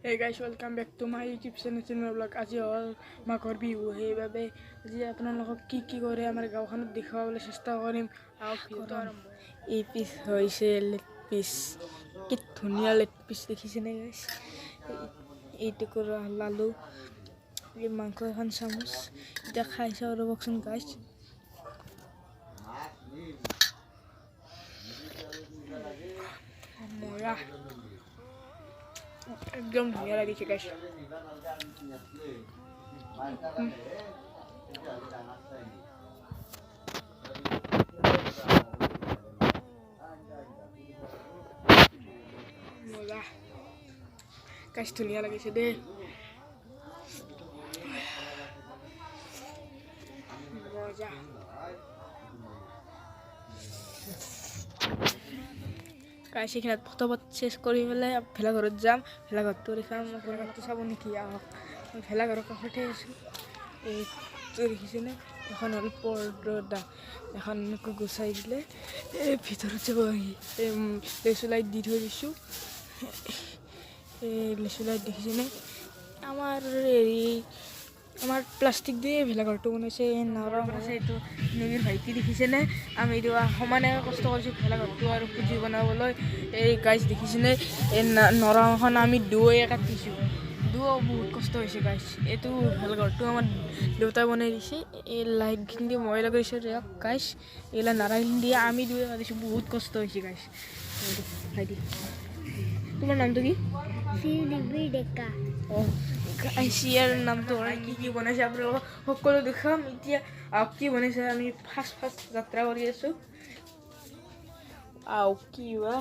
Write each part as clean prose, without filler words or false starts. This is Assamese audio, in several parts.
Hey guys, welcome back to my YouTube channel vlog. আজি হ'ল মাঘৰ বিহু, সেইবাবে আজি আপোনালোকক কি কৰে আমাৰ গাঁওখনত দেখুৱাবলৈ চেষ্টা কৰিম। এই পিচ হৈছে লেগ পিচ, কি ধুনীয়া লেগ পিচ দেখিছেনে গাইছ? এইটো কৰা লালু, এই মাংস এখন চামুচ, এতিয়া খাই চাওঁ ৰ'বকচোন গাইছ। মজা, একদম ধুনীয়া লাগিছে গাইছ। মজা গাইছ, ধুনীয়া লাগিছে দেই। মজা গাইছ, এইখিনিত ফটোবট চেছ কৰি পেলাই ভেলাঘৰত যাম। ভেলাঘৰটো দেখাম, ভেলাঘৰটো চাব নেকি? আহক, ভেলাঘৰৰ কাষতে আছোঁ। এইটো দেখিছেনে? এখন হ'ল পৰ্দা, এখন এনেকৈ গুচাই দিলে এই ভিতৰত যাব পাৰি। এই লেচু লাইট দি থৈ দিছোঁ, এই লেচু লাইট দেখিছেনে? আমাৰ প্লাষ্টিক দিয়ে ভেলাঘৰটো বনাইছে, নৰম আছে। এইটো নবীৰ ভাইটি দেখিছেনে? আমি এইটো সমানে কষ্ট কৰিছোঁ ভেলাঘৰটো আৰু পুঁজি বনাবলৈ। এই গাইছ দেখিছেনে? এই নৰম এখন আমি দুয়ে কাটিছোঁ, বহুত কষ্ট হৈছে গাইছ। এইটো ভেলাঘৰটো আমাৰ দেউতাই বনাই দিছে। এই লাইটখিনি দি মই লগাইছোঁ গাইছ, এইবিলাক নাৰাখিনি দিয়ে আমি দুয়ে কাটিছোঁ, বহুত কষ্ট হৈছে গাইছ। ভাইটি, তোমাৰ নামটো কি? ডেকা। অঁ গাইছ, ইয়াৰ নামটো কি বনাইছে আপোনালোকক সকলো দেখাম। এতিয়া কি বনাইছে, আমি ফাৰ্ষ্ট যাত্ৰা কৰি আছোঁ। কি বা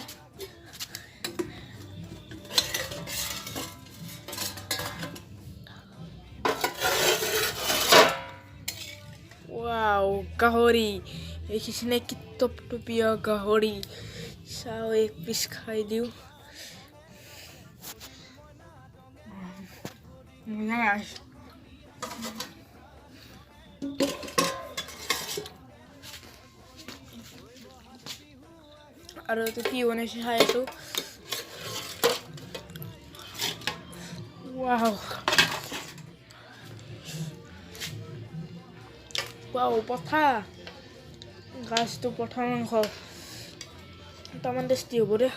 গাহৰি দেখিছেনে? কি টপটপীয়া গাহৰি। চাওঁ, এক পিচ খাই দিওঁ। আৰু এইটো কি বনাইছে চাই এইটো। পঠা গাছটো, পঠা মাংস দুটামান টেষ্টি হ'ব দে।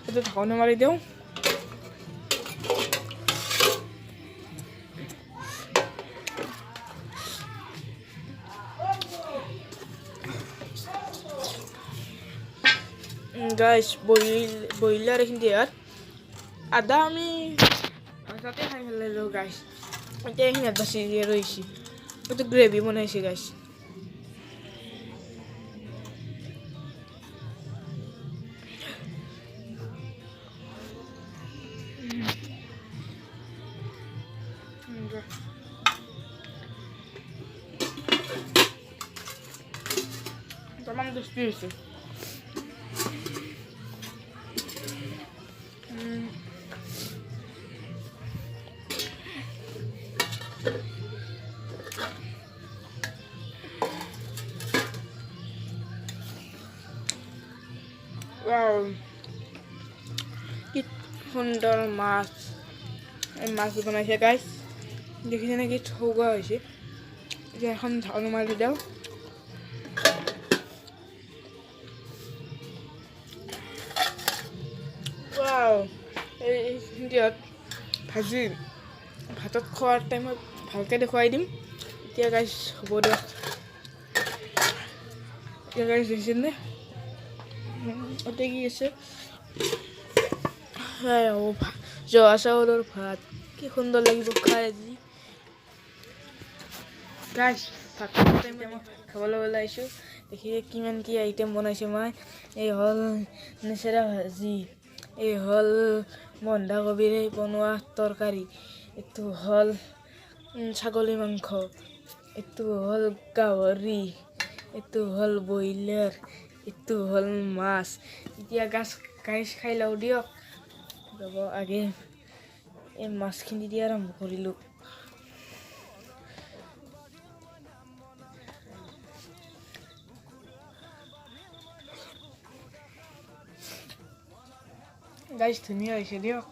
এইটো ঢাকনি মাৰি দিওঁ। গাইছ, ব্ৰইলাৰ এইখিনি ইয়াত আদা আমি তাতে খাই পেলালোঁ গাইছ। এতিয়া এইখিনি বাচি ৰৈছে, এইটো গ্ৰেভি বনাইছে গাইছ। তামান টেষ্টি হৈছে। কি সুন্দৰ মাছ, এই মাছ বনাইছে গাইছ। দেখিছেনে কি থৌগা হৈছে? এতিয়া এখন ঢাকনি মাৰি দিওঁ। এই ভাজি ভাতত খোৱাৰ টাইমত ভালকৈ দেখুৱাই দিম। এতিয়া গাইছ হ'ব দিয়ক। এতিয়া গাইছ দেখিছেনে? এতিয়া কি আছে? জহা চাউলৰ ভাত, কি সুন্দৰ লাগিব খাই আজি গাইছ। ভাত খাবলৈ ওলাইছোঁ। দেখি কিমান কি আইটেম বনাইছোঁ মই। এই হ'ল নেচেৰা ভাজি, এই হ'ল বন্ধাকবিৰে বনোৱা তৰকাৰী, এইটো হ'ল ছাগলী মাংস, এইটো হ'ল গাহৰি, এইটো হ'ল ব্ৰইলাৰ, এইটো হ'ল মাছ। এতিয়া গাইছ খাই লওঁ দিয়ক। ৰ'ব, আগে এই মাছখিনি দি আৰম্ভ কৰিলোঁ। গাইছ ধুনীয়া হৈছে দিয়ক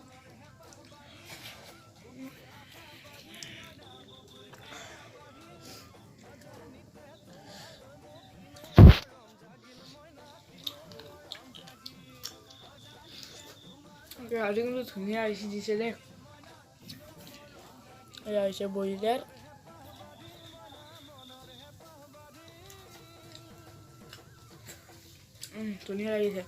আজি কিন্তু ধুনীয়া আহিছে দিছে দেই এয়া হৈছে ব্ৰইলাৰ ধুনীয়া লাগিছে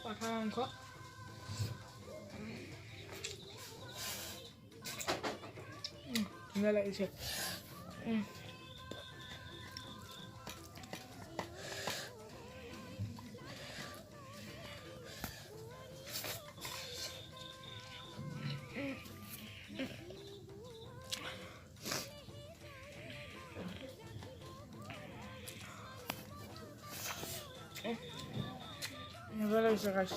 পাঠা মাংস ধুনীয়া লাগিছে মজা লাগিছে গাইছ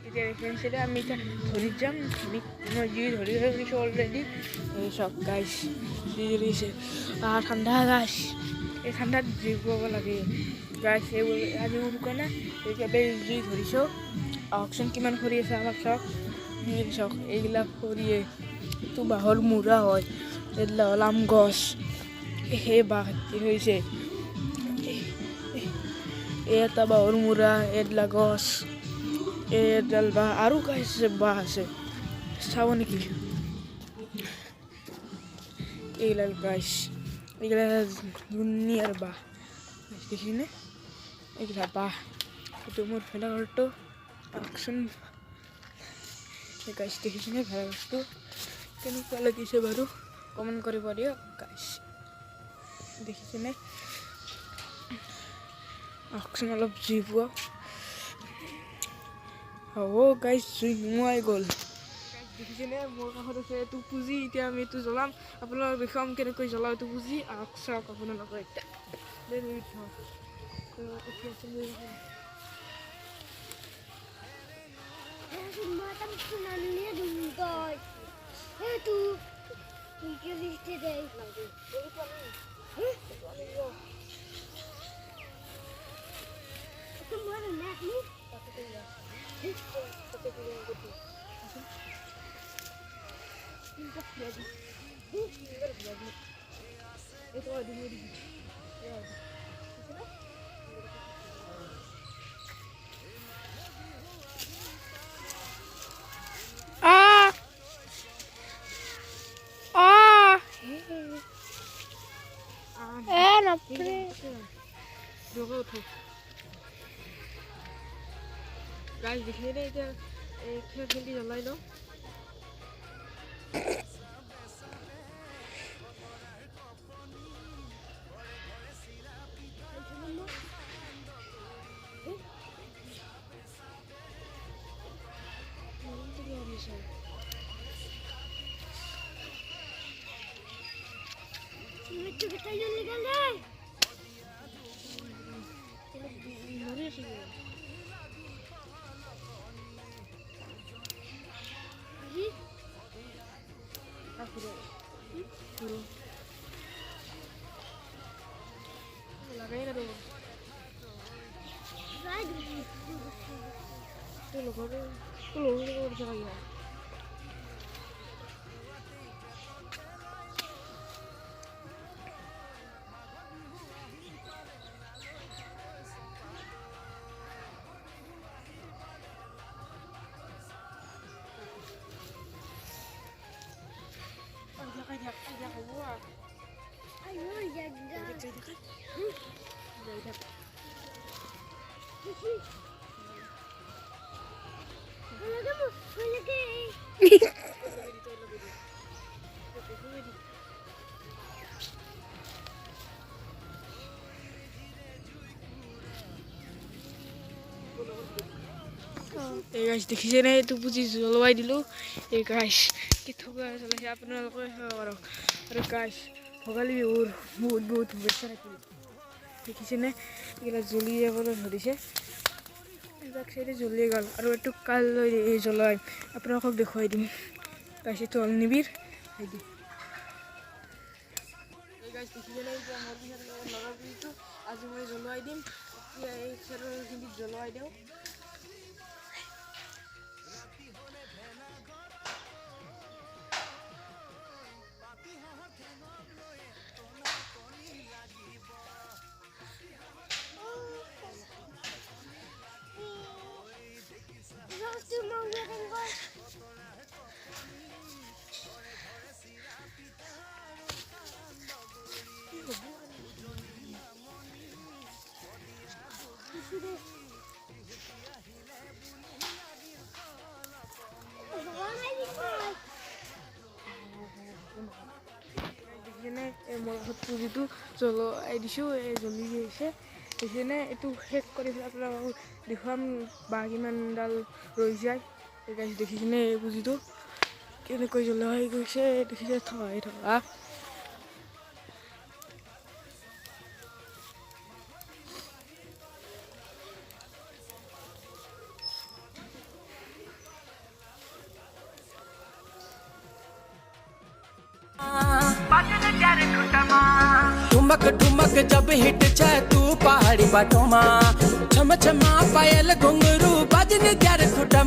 এতিয়া ৰেফাৰেঞ্চতে আমি এতিয়া ধৰিত যাম মই যি ধৰি শুনিছোঁ অলৰেডি এই চব গাইছ যি ধৰিছে ঠাণ্ডা গাছ এই ঠাণ্ডাত জুই পুৱাব লাগে গাছ এইবোৰ আজি উৰুকা না এইবাবে জুই ধৰিছোঁ আহকচোন কিমান খৰি আছে আমাক চাওক চাওক এইবিলাক খৰিয়ে এইটো বাঁহৰ মূৰা হয় এইবিলাক হ'ল আম গছ সেই বাঁহ হৈছে এটা বাঁহৰ মূৰা এইবিলাক গছ এডাল বাঁহ আৰু গাছ বাঁহ আছে চাব নেকি এইডাল গাছ এইগিলা ধুনীয়াৰ বাঁহ দেখিছেনে এইগিলা বাঁহ এইটো মোৰ ভেলাঘৰটো আহকচোন গাছ দেখিছেনে ভেলাঘৰটো কেনেকুৱা লাগিছে বাৰু কমেণ্ট কৰিব দিয়ক গাছ দেখিছেনে আহকচোন অলপ জুই পোৱা হ'ব গাইছ জুই নুমুৱাই গ'ল দেখিছেনে মোৰ কাষত আছে এইটো পুঁজি এতিয়া আমি এইটো জ্বলাম আপোনালোকক দেখুৱাম কেনেকৈ জ্বলাওঁ এইটো পুঁজি আহক চাওক আপোনালোকৰ এতিয়া গাছ দেখিলে এতিয়া খেৰ খেলি জ্বলাই লওঁ lagay na doon. Tulog ako. Tulog ako sa kanya. এই গাছ দেখিছে না এইটো পুঁজি জ্বলোৱাই দিলোঁ এই গাছ কি থকা জ্বলাইছে আপোনালোকে চাব পাৰক আৰু গাছ ভোগালী বিহুৰ বহুত বহুত শুভেচ্ছা থাকিল দেখিছেনে এইগিলা জ্বলি যাবলৈ ধৰিছে এইবিলাক চাইডে জ্বলি গ'ল আৰু এইটো কালৈ জ্বলাই আপোনালোকক দেখুৱাই দিম গাছ এইটো হ'ল নিবিৰ এই গাছ দেখিছেনে এতিয়া মোৰ পিছত লগাই দিছোঁ আজি মই জ্বলোৱাই দিম এই খেৰৰখিনিত জ্বলোৱাই দিওঁ দেখিছেনে এই মোৰ পুলিটো জ্বলাই দিছোঁ এই জ্বলি গৈছে দেখিছেনে এইটো শেষ কৰি পেলাই আপোনালোকক দেখুৱাম বা কিমানডাল ৰৈ যায় এই গাছ দেখিছেনে এই পুলিটো কেনেকৈ জ্বলাই গৈছে দেখিছে থকাই থকা ठुमक ठुमक जब हिट छे तू पहाड़ी बाटों मा छम छमा पायल घुंघरू बजन ग्यार खुटमा।